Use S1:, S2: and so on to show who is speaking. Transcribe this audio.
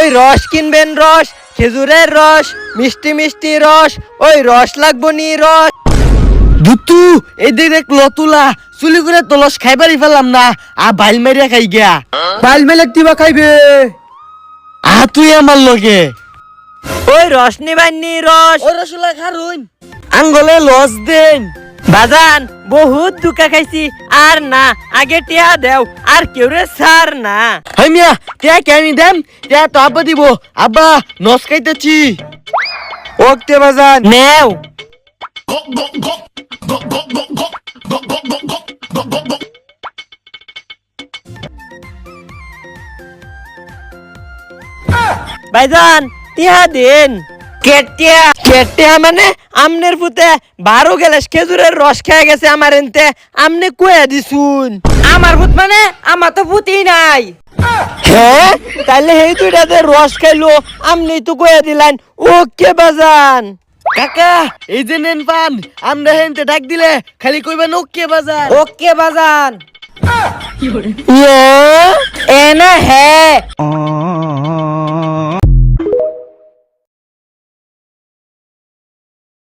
S1: ওই রস কিনবেন রস, খেজুরের রস, মিষ্টি মিষ্টি রস, ওই রস লাগবো নি রস।
S2: দুতু এই দেখ লতুলা চুলি করে তলস খাইবারই ফেললাম না, বাইল মারিয়া খাই গিয়া।
S3: বাইল মেলে কিবা খাইবে?
S2: তুই আমার লগে
S1: ওই রস নিবেন নি রস।
S2: ওই রসুলা খারুন আঙ্গলে লস দেন।
S1: বাজান বহুত দুকা খাইছি, আর না আগে টিয়া দেও, আর কেউ রে সার না।
S2: হাই মিয়া টিয়া কেন দেম? টিয়া তো আব্বা দিব, আব্বা নস খাইতেছি।
S3: ওকে বাজান
S1: নেও। ভাইজান টিয়া দিন। কেটিয়া মানে আমনের পুতে 12 গ্লাস খেজুরের রস খেয়ে গেছে আমার এনতে, আমনে কয়ে দিছুন।
S3: আমার ভূত মানে আমার তো ভূতই নাই।
S1: হ্যাঁ তাইলে এই দুইটাতে রস খাইলো, আমনি তো কয়ে দিলেন। ওকে বাজান।
S2: কাকা এই যে নেন পান, আমরা হেনতে ডাক দিলে খালি কইবেন ওকে বাজার।
S3: ওকে বাজান।
S1: এ না হ্যাঁ